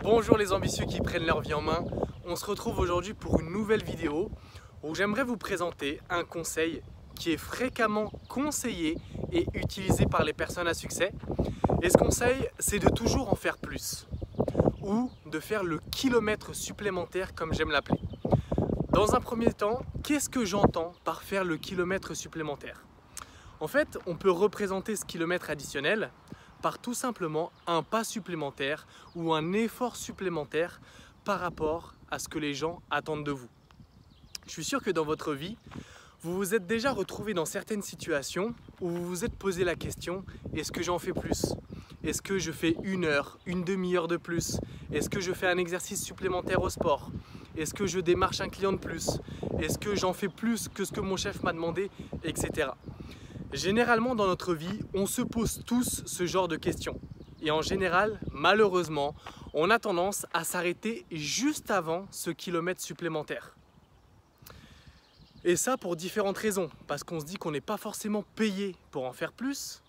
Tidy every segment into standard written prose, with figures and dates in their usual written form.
Bonjour les ambitieux qui prennent leur vie en main. On se retrouve aujourd'hui pour une nouvelle vidéo où j'aimerais vous présenter un conseil qui est fréquemment conseillé et utilisé par les personnes à succès. Et ce conseil, c'est de toujours en faire plus ou de faire le kilomètre supplémentaire comme j'aime l'appeler. Dans un premier temps, qu'est-ce que j'entends par faire le kilomètre supplémentaire? En fait, on peut représenter ce kilomètre additionnel par tout simplement un pas supplémentaire ou un effort supplémentaire par rapport à ce que les gens attendent de vous. Je suis sûr que dans votre vie, vous vous êtes déjà retrouvé dans certaines situations où vous vous êtes posé la question: est-ce que j'en fais plus? Est-ce que je fais une heure, une demi-heure de plus? Est-ce que je fais un exercice supplémentaire au sport? Est-ce que je démarche un client de plus? Est-ce que j'en fais plus que ce que mon chef m'a demandé? Etc. Généralement dans notre vie, on se pose tous ce genre de questions. Et en général, malheureusement, on a tendance à s'arrêter juste avant ce kilomètre supplémentaire. Et ça pour différentes raisons. Parce qu'on se dit qu'on n'est pas forcément payé pour en faire plus.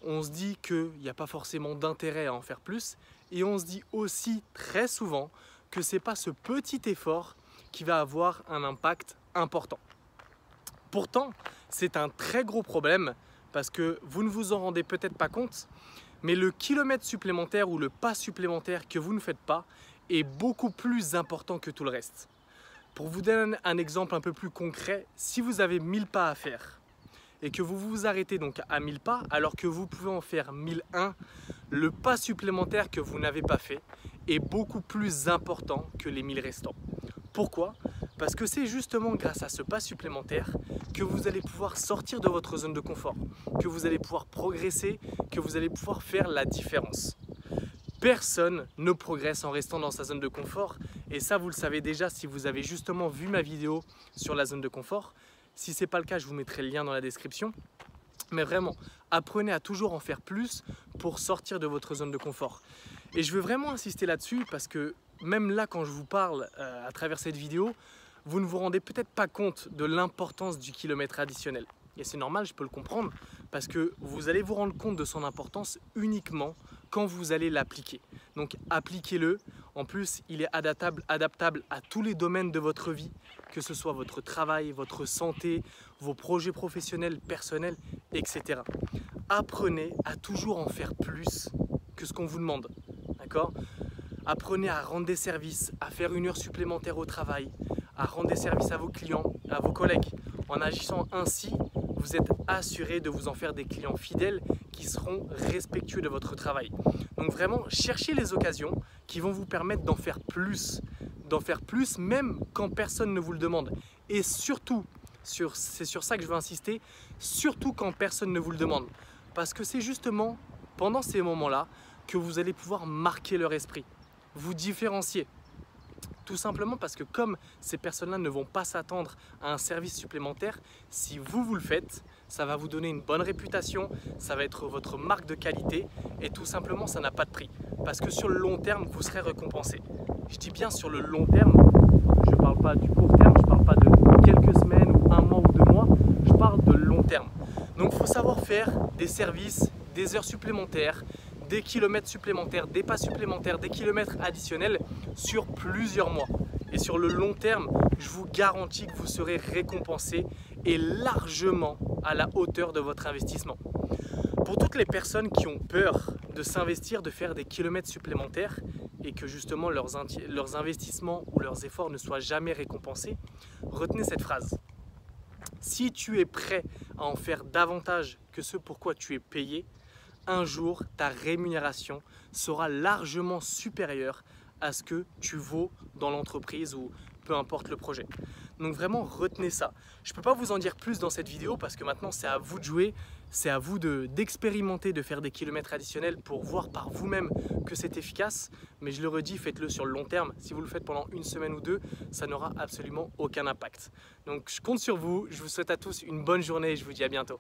On se dit qu'il n'y a pas forcément d'intérêt à en faire plus. Et on se dit aussi très souvent que ce n'est pas ce petit effort qui va avoir un impact important. Pourtant, c'est un très gros problème parce que vous ne vous en rendez peut-être pas compte, mais le kilomètre supplémentaire ou le pas supplémentaire que vous ne faites pas est beaucoup plus important que tout le reste. Pour vous donner un exemple un peu plus concret, si vous avez 1000 pas à faire et que vous vous arrêtez donc à 1000 pas alors que vous pouvez en faire 1001, le pas supplémentaire que vous n'avez pas fait est beaucoup plus important que les 1000 restants. Pourquoi? Parce que c'est justement grâce à ce pas supplémentaire que vous allez pouvoir sortir de votre zone de confort, que vous allez pouvoir progresser, que vous allez pouvoir faire la différence. Personne ne progresse en restant dans sa zone de confort, et ça vous le savez déjà si vous avez justement vu ma vidéo sur la zone de confort. Si ce n'est pas le cas, je vous mettrai le lien dans la description. Mais vraiment, apprenez à toujours en faire plus pour sortir de votre zone de confort. Et je veux vraiment insister là-dessus parce que même là, quand je vous parle à travers cette vidéo, vous ne vous rendez peut-être pas compte de l'importance du kilomètre additionnel. Et c'est normal, je peux le comprendre, parce que vous allez vous rendre compte de son importance uniquement quand vous allez l'appliquer. Donc appliquez-le. En plus, il est adaptable à tous les domaines de votre vie, que ce soit votre travail, votre santé, vos projets professionnels, personnels, etc. Apprenez à toujours en faire plus que ce qu'on vous demande. D'accord ? Apprenez à rendre des services, à faire une heure supplémentaire au travail, à rendre des services à vos clients, à vos collègues. En agissant ainsi, vous êtes assuré de vous en faire des clients fidèles qui seront respectueux de votre travail. Donc vraiment, cherchez les occasions qui vont vous permettre d'en faire plus même quand personne ne vous le demande. Et surtout, c'est sur ça que je veux insister, surtout quand personne ne vous le demande. Parce que c'est justement pendant ces moments-là que vous allez pouvoir marquer leur esprit, vous différencier. Tout simplement parce que comme ces personnes-là ne vont pas s'attendre à un service supplémentaire, si vous le faites, ça va vous donner une bonne réputation, ça va être votre marque de qualité et tout simplement ça n'a pas de prix. Parce que sur le long terme, vous serez récompensé. Je dis bien sur le long terme, je ne parle pas du court terme, je ne parle pas de quelques semaines ou un mois ou 2 mois, je parle de long terme. Donc il faut savoir faire des services, des heures supplémentaires, des kilomètres supplémentaires, des pas supplémentaires, des kilomètres additionnels sur plusieurs mois. Et sur le long terme, je vous garantis que vous serez récompensé et largement à la hauteur de votre investissement. Pour toutes les personnes qui ont peur de s'investir, de faire des kilomètres supplémentaires et que justement leurs investissements ou leurs efforts ne soient jamais récompensés, retenez cette phrase. Si tu es prêt à en faire davantage que ce pour quoi tu es payé, un jour, ta rémunération sera largement supérieure à ce que tu vaux dans l'entreprise ou peu importe le projet. Donc vraiment, retenez ça. Je ne peux pas vous en dire plus dans cette vidéo parce que maintenant, c'est à vous de jouer, c'est à vous d'expérimenter, de faire des kilomètres additionnels pour voir par vous-même que c'est efficace. Mais je le redis, faites-le sur le long terme. Si vous le faites pendant une semaine ou 2, ça n'aura absolument aucun impact. Donc je compte sur vous. Je vous souhaite à tous une bonne journée et je vous dis à bientôt.